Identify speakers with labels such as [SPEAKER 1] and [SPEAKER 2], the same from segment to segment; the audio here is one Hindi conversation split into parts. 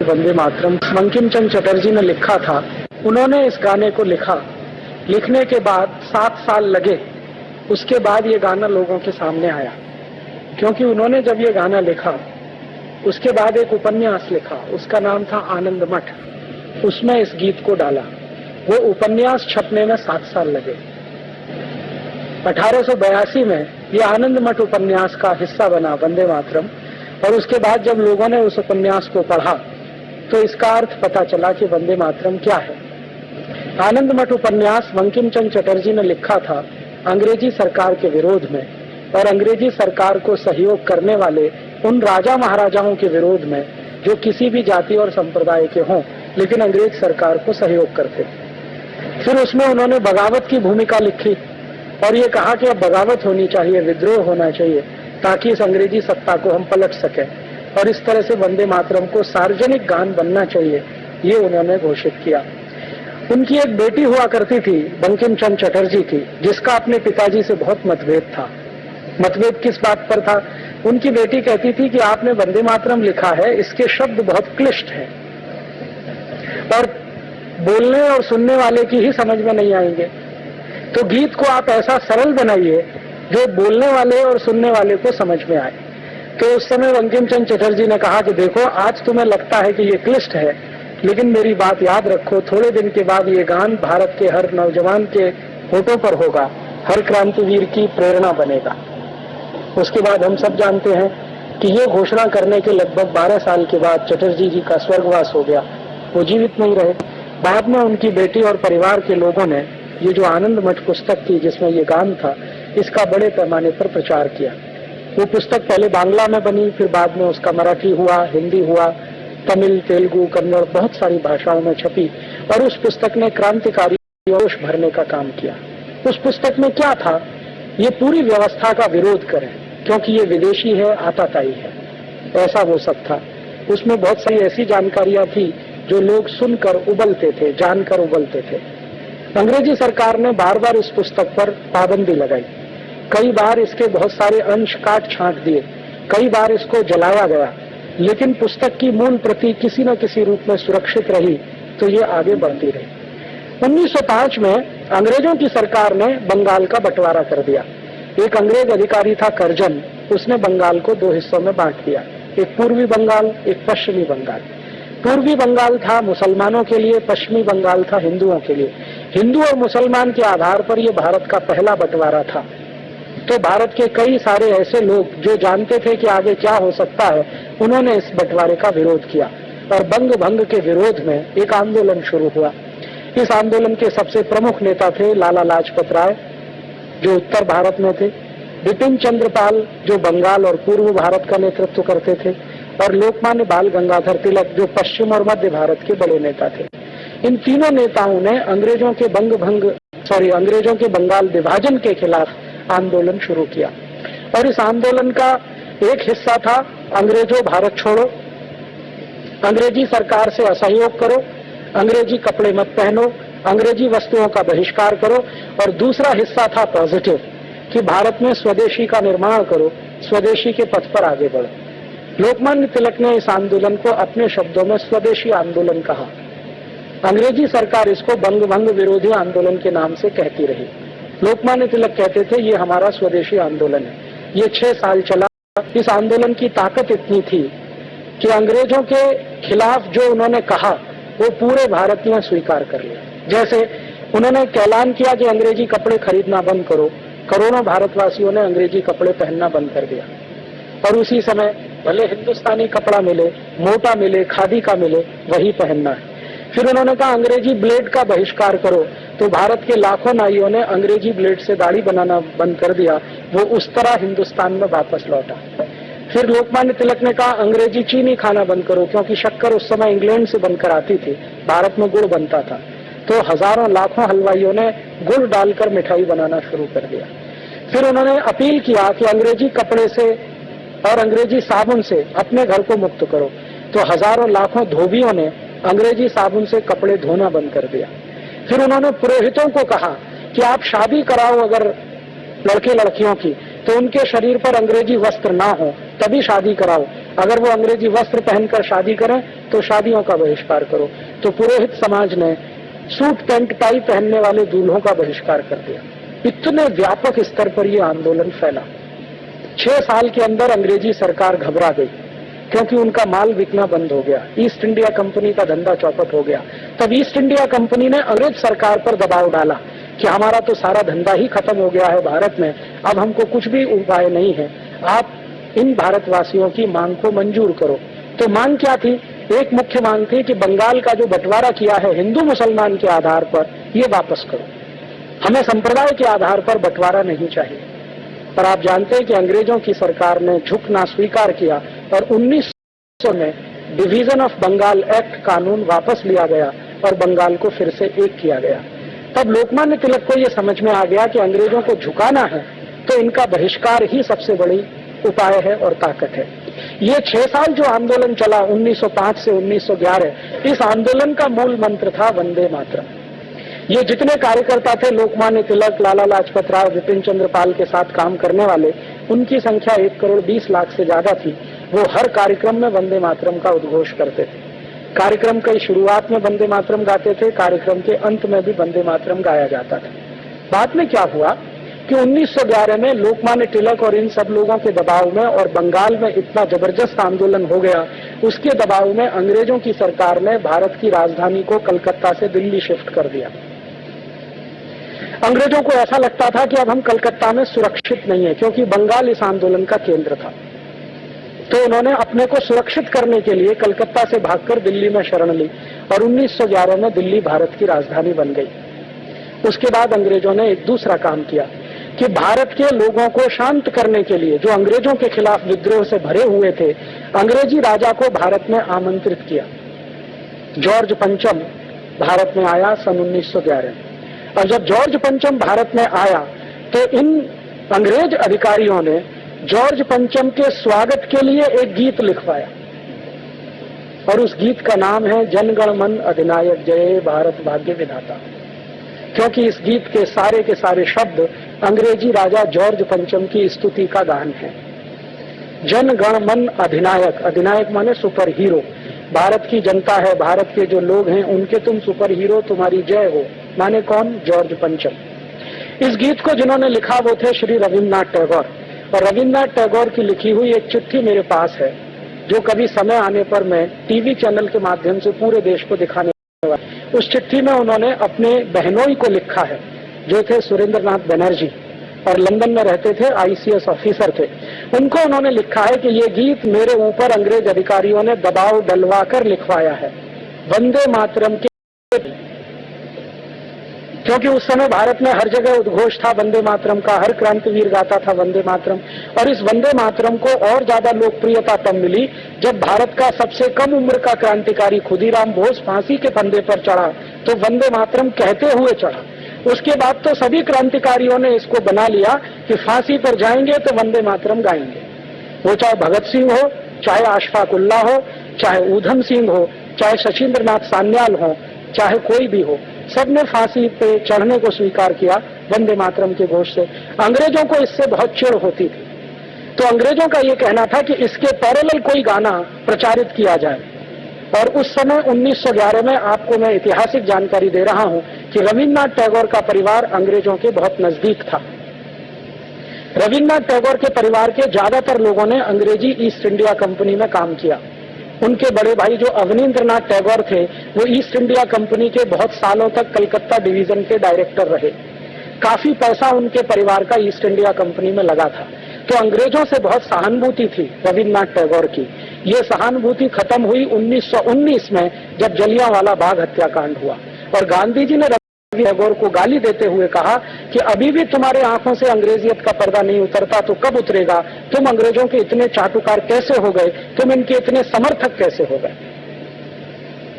[SPEAKER 1] वंदे मातरम बंकिम चंद्र चटर्जी ने लिखा था। उन्होंने इस गाने को लिखा, लिखने के बाद 7 साल लगे, उसके बाद ये गाना लोगों के सामने आया। क्योंकि उन्होंने जब ये गाना लिखा उसके बाद एक उपन्यास लिखा, उसका नाम था आनंद मठ। उसमें इस गीत को डाला। वो उपन्यास छपने में 7 साल लगे। 1882 में ये आनंद मठ उपन्यास का हिस्सा बना वंदे मातरम। और उसके बाद जब लोगों ने उस उपन्यास को पढ़ा तो इसका अर्थ पता चला कि वंदे मातरम क्या है। आनंद मठ उपन्यास बंकिम चंद्र चटर्जी ने लिखा था अंग्रेजी सरकार के विरोध में और अंग्रेजी सरकार को सहयोग करने वाले उन राजा महाराजाओं के विरोध में जो किसी भी जाति और संप्रदाय के हों लेकिन अंग्रेज सरकार को सहयोग करते थे। फिर उसमें उन्होंने बगावत की भूमिका लिखी और ये कहा कि अब बगावत होनी चाहिए, विद्रोह होना चाहिए ताकि इस अंग्रेजी सत्ता को हम पलट सकें। और इस तरह से वंदे मातरम को सार्वजनिक गान बनना चाहिए, ये उन्होंने घोषित किया। उनकी एक बेटी हुआ करती थी बंकिम चंद्र चटर्जी की, जिसका अपने पिताजी से बहुत मतभेद था। मतभेद किस बात पर था? उनकी बेटी कहती थी कि आपने वंदे मातरम लिखा है, इसके शब्द बहुत क्लिष्ट हैं और बोलने और सुनने वाले की ही समझ में नहीं आएंगे, तो गीत को आप ऐसा सरल बनाइए जो बोलने वाले और सुनने वाले को समझ में आए। तो उस समय बंकिम चंद्र चटर्जी ने कहा कि देखो, आज तुम्हें लगता है कि ये क्लिष्ट है, लेकिन मेरी बात याद रखो, थोड़े दिन के बाद ये गान भारत के हर नौजवान के होठों पर होगा, हर क्रांतिवीर की प्रेरणा बनेगा। उसके बाद हम सब जानते हैं कि ये घोषणा करने के लगभग 12 साल के बाद चटर्जी जी का स्वर्गवास हो गया, वो जीवित नहीं रहे। बाद में उनकी बेटी और परिवार के लोगों ने ये जो आनंद मठ पुस्तक थी जिसमें ये गान था, इसका बड़े पैमाने पर प्रचार किया। वो पुस्तक पहले बांग्ला में बनी, फिर बाद में उसका मराठी हुआ, हिंदी हुआ, तमिल, तेलुगु, कन्नड़, बहुत सारी भाषाओं में छपी और उस पुस्तक ने क्रांतिकारी जोश भरने का काम किया। उस पुस्तक में क्या था? ये पूरी व्यवस्था का विरोध करें क्योंकि ये विदेशी है, आताताई है, ऐसा वो सब था। उसमें बहुत सारी ऐसी जानकारियां थी जो लोग सुनकर उबलते थे, जानकर उबलते थे। अंग्रेजी सरकार ने बार बार इस पुस्तक पर पाबंदी लगाई, कई बार इसके बहुत सारे अंश काट छांट दिए, कई बार इसको जलाया गया, लेकिन पुस्तक की मूल प्रति किसी न किसी रूप में सुरक्षित रही, तो ये आगे बढ़ती रही। 1905 में अंग्रेजों की सरकार ने बंगाल का बंटवारा कर दिया। एक अंग्रेज अधिकारी था करजन, उसने बंगाल को 2 हिस्सों में बांट दिया, एक पूर्वी बंगाल, एक पश्चिमी बंगाल। पूर्वी बंगाल था मुसलमानों के लिए, पश्चिमी बंगाल था हिंदुओं के लिए। हिंदू और मुसलमान के आधार पर यह भारत का पहला बंटवारा था। तो भारत के कई सारे ऐसे लोग जो जानते थे कि आगे क्या हो सकता है, उन्होंने इस बंटवारे का विरोध किया और बंग भंग के विरोध में एक आंदोलन शुरू हुआ। इस आंदोलन के सबसे प्रमुख नेता थे लाला लाजपत राय जो उत्तर भारत में थे, बिपिन चंद्र पाल जो बंगाल और पूर्व भारत का नेतृत्व करते थे, और लोकमान्य बाल गंगाधर तिलक जो पश्चिम और मध्य भारत के बड़े नेता थे। इन तीनों नेताओं ने अंग्रेजों के बंगाल विभाजन के खिलाफ आंदोलन शुरू किया। और इस आंदोलन का एक हिस्सा था अंग्रेजों भारत छोड़ो, अंग्रेजी सरकार से असहयोग करो, अंग्रेजी कपड़े मत पहनो, अंग्रेजी वस्तुओं का बहिष्कार करो। और दूसरा हिस्सा था पॉजिटिव कि भारत में स्वदेशी का निर्माण करो, स्वदेशी के पथ पर आगे बढ़ो। लोकमान्य तिलक ने इस आंदोलन को अपने शब्दों में स्वदेशी आंदोलन कहा। अंग्रेजी सरकार इसको बंग भंग विरोधी आंदोलन के नाम से कहती रही। लोकमान्य तिलक कहते थे ये हमारा स्वदेशी आंदोलन है। ये 6 साल चला। इस आंदोलन की ताकत इतनी थी कि अंग्रेजों के खिलाफ जो उन्होंने कहा वो पूरे भारत ने स्वीकार कर लिया। जैसे उन्होंने ऐलान किया कि अंग्रेजी कपड़े खरीदना बंद करो, करोड़ों भारतवासियों ने अंग्रेजी कपड़े पहनना बंद कर दिया। और उसी समय भले हिंदुस्तानी कपड़ा मिले, मोटा मिले, खादी का मिले, वही पहनना है। फिर उन्होंने कहा अंग्रेजी ब्लेड का बहिष्कार करो, तो भारत के लाखों नाइयों ने अंग्रेजी ब्लेड से दाढ़ी बनाना बंद कर दिया, वो उस तरह हिंदुस्तान में वापस लौटा। फिर लोकमान्य तिलक ने कहा अंग्रेजी चीनी खाना बंद करो, क्योंकि शक्कर उस समय इंग्लैंड से बनकर आती थी, भारत में गुड़ बनता था, तो हजारों लाखों हलवाइयों ने गुड़ डालकर मिठाई बनाना शुरू कर दिया। फिर उन्होंने अपील किया कि अंग्रेजी कपड़े से और अंग्रेजी साबुन से अपने घर को मुक्त करो, तो हजारों लाखों धोबियों ने अंग्रेजी साबुन से कपड़े धोना बंद कर दिया। फिर उन्होंने पुरोहितों को कहा कि आप शादी कराओ अगर लड़के लड़कियों की, तो उनके शरीर पर अंग्रेजी वस्त्र ना हो तभी शादी कराओ, अगर वो अंग्रेजी वस्त्र पहनकर शादी करें तो शादियों का बहिष्कार करो। तो पुरोहित समाज ने सूट पैंट टाई पहनने वाले दूल्हों का बहिष्कार कर दिया। इतने व्यापक स्तर पर यह आंदोलन फैला। 6 साल के अंदर अंग्रेजी सरकार घबरा गई, क्योंकि उनका माल बिकना बंद हो गया। ईस्ट इंडिया कंपनी का धंधा चौपट हो गया। तब ईस्ट इंडिया कंपनी ने अंग्रेज सरकार पर दबाव डाला कि हमारा तो सारा धंधा ही खत्म हो गया है भारत में, अब हमको कुछ भी उपाय नहीं है, आप इन भारतवासियों की मांग को मंजूर करो। तो मांग क्या थी? एक मुख्य मांग थी कि बंगाल का जो बंटवारा किया है हिंदू मुसलमान के आधार पर, ये वापस करो। हमें संप्रदाय के आधार पर बंटवारा नहीं चाहिए। पर आप जानते हैं कि अंग्रेजों की सरकार ने झुकना स्वीकार किया और 1900 में डिवीजन ऑफ बंगाल एक्ट कानून वापस लिया गया और बंगाल को फिर से एक किया गया। तब लोकमान्य तिलक को यह समझ में आ गया कि अंग्रेजों को झुकाना है तो इनका बहिष्कार ही सबसे बड़ी उपाय है और ताकत है। ये 6 साल जो आंदोलन चला 1905 से 1911, इस आंदोलन का मूल मंत्र था वंदे मातरम। ये जितने कार्यकर्ता थे, लोकमान्य तिलक, लाला लाजपत राय, विपिन चंद्र पाल के साथ काम करने वाले, उनकी संख्या 1,20,00,000 से ज्यादा थी। वो हर कार्यक्रम में वंदे मातरम का उद्घोष करते थे। कार्यक्रम की शुरुआत में वंदे मातरम गाते थे, कार्यक्रम के अंत में भी वंदे मातरम गाया जाता था। बाद में क्या हुआ कि 1911 में लोकमान्य तिलक और इन सब लोगों के दबाव में और बंगाल में इतना जबरदस्त आंदोलन हो गया, उसके दबाव में अंग्रेजों की सरकार ने भारत की राजधानी को कलकत्ता से दिल्ली शिफ्ट कर दिया। अंग्रेजों को ऐसा लगता था कि अब हम कलकत्ता में सुरक्षित नहीं है, क्योंकि बंगाल इस आंदोलन का केंद्र था। तो उन्होंने अपने को सुरक्षित करने के लिए कलकत्ता से भागकर दिल्ली में शरण ली और 1911 में दिल्ली भारत की राजधानी बन गई। उसके बाद अंग्रेजों ने एक दूसरा काम किया कि भारत के लोगों को शांत करने के लिए, जो अंग्रेजों के खिलाफ विद्रोह से भरे हुए थे, अंग्रेजी राजा को भारत में आमंत्रित किया। जॉर्ज पंचम भारत में आया सन 1911। और जब जॉर्ज पंचम भारत में आया तो इन अंग्रेज अधिकारियों ने जॉर्ज पंचम के स्वागत के लिए एक गीत लिखवाया और उस गीत का नाम है जनगण मन अधिनायक जय भारत भाग्य विधाता। क्योंकि इस गीत के सारे शब्द अंग्रेजी राजा जॉर्ज पंचम की स्तुति का गान है। जन गण मन अधिनायक, अधिनायक माने सुपर हीरो, भारत की जनता है, भारत के जो लोग हैं उनके तुम सुपर हीरो, तुम्हारी जय हो। माने कौन? जॉर्ज पंचम। इस गीत को जिन्होंने लिखा वो थे श्री रविन्द्रनाथ टैगोर। और रविन्द्रनाथ टैगोर की लिखी हुई एक चिट्ठी मेरे पास है, जो कभी समय आने पर मैं टीवी चैनल के माध्यम से पूरे देश को दिखाने वाला। उस चिट्ठी में उन्होंने अपने बहनोई को लिखा है, जो थे सुरेंद्रनाथ बनर्जी और लंदन में रहते थे, ICS ऑफिसर थे। उनको उन्होंने लिखा है कि ये गीत मेरे ऊपर अंग्रेज अधिकारियों ने दबाव डलवा कर लिखवाया है वंदे मातरम के, क्योंकि उस समय भारत में हर जगह उद्घोष था वंदे मातरम का, हर क्रांतिवीर गाता था वंदे मातरम। और इस वंदे मातरम को और ज्यादा लोकप्रियता तब मिली जब भारत का सबसे कम उम्र का क्रांतिकारी खुदीराम बोस फांसी के फंदे पर चढ़ा तो वंदे मातरम कहते हुए चढ़ा। उसके बाद तो सभी क्रांतिकारियों ने इसको बना लिया कि फांसी पर जाएंगे तो वंदे मातरम गाएंगे। वो चाहे भगत सिंह हो, चाहे अशफाक उल्लाह हो, चाहे ऊधम सिंह हो, चाहे शशीन्द्रनाथ सान्याल हो, चाहे कोई भी हो, सबने फांसी पे चढ़ने को स्वीकार किया वंदे मातरम के घोष से। अंग्रेजों को इससे बहुत चिढ़ होती थी, तो अंग्रेजों का ये कहना था कि इसके पैरेलल कोई गाना प्रचारित किया जाए। और उस समय 1911 में आपको मैं ऐतिहासिक जानकारी दे रहा हूं कि रविन्द्रनाथ टैगोर का परिवार अंग्रेजों के बहुत नजदीक था। रविन्द्रनाथ टैगोर के परिवार के ज्यादातर लोगों ने अंग्रेजी ईस्ट इंडिया कंपनी में काम किया। उनके बड़े भाई जो अवनींद्रनाथ टैगोर थे, वो ईस्ट इंडिया कंपनी के बहुत सालों तक कलकत्ता डिवीजन के डायरेक्टर रहे। काफी पैसा उनके परिवार का ईस्ट इंडिया कंपनी में लगा था। तो अंग्रेजों से बहुत सहानुभूति थी रविन्द्रनाथ टैगोर की। ये सहानुभूति खत्म हुई 1919 में, जब जलियांवाला बाग हत्याकांड हुआ और गांधी जी ने रवि टैगोर को गाली देते हुए कहा कि अभी भी तुम्हारे आंखों से अंग्रेजियत का पर्दा नहीं उतरता तो कब उतरेगा? तुम अंग्रेजों के इतने चाटुकार कैसे हो गए? तुम इनके इतने समर्थक कैसे हो गए?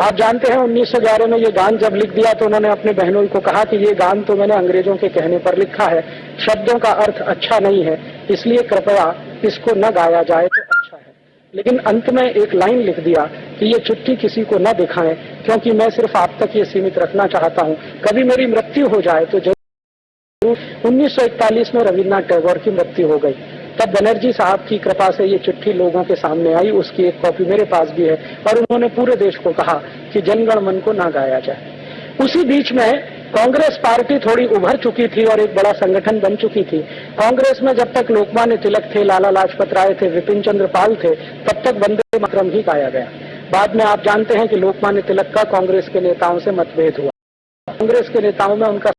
[SPEAKER 1] आप जानते हैं 1911 में ये गान जब लिख दिया तो उन्होंने अपने बहनों को कहा कि ये गान तो मैंने अंग्रेजों के कहने पर लिखा है, शब्दों का अर्थ अच्छा नहीं है, इसलिए कृपया इसको न गाया जाए तो अच्छा है। लेकिन अंत में एक लाइन लिख दिया कि ये चिट्ठी किसी को न दिखाएं, क्योंकि मैं सिर्फ आप तक ये सीमित रखना चाहता हूं। कभी मेरी मृत्यु हो जाए तो जरूर। 1941 में रविन्द्रनाथ टैगोर की मृत्यु हो गई। तब बनर्जी साहब की कृपा से ये चिट्ठी लोगों के सामने आई, उसकी एक कॉपी मेरे पास भी है, और उन्होंने पूरे देश को कहा कि जनगण मन को ना गाया जाए। उसी बीच में कांग्रेस पार्टी थोड़ी उभर चुकी थी और एक बड़ा संगठन बन चुकी थी। कांग्रेस में जब तक लोकमान्य तिलक थे, लाला लाजपत राय थे, विपिन चंद्र पाल थे, तब तक वंदे मातरम ही गाया गया। बाद में आप जानते हैं कि लोकमान्य तिलक का कांग्रेस के नेताओं से मतभेद हुआ। कांग्रेस के नेताओं में उनका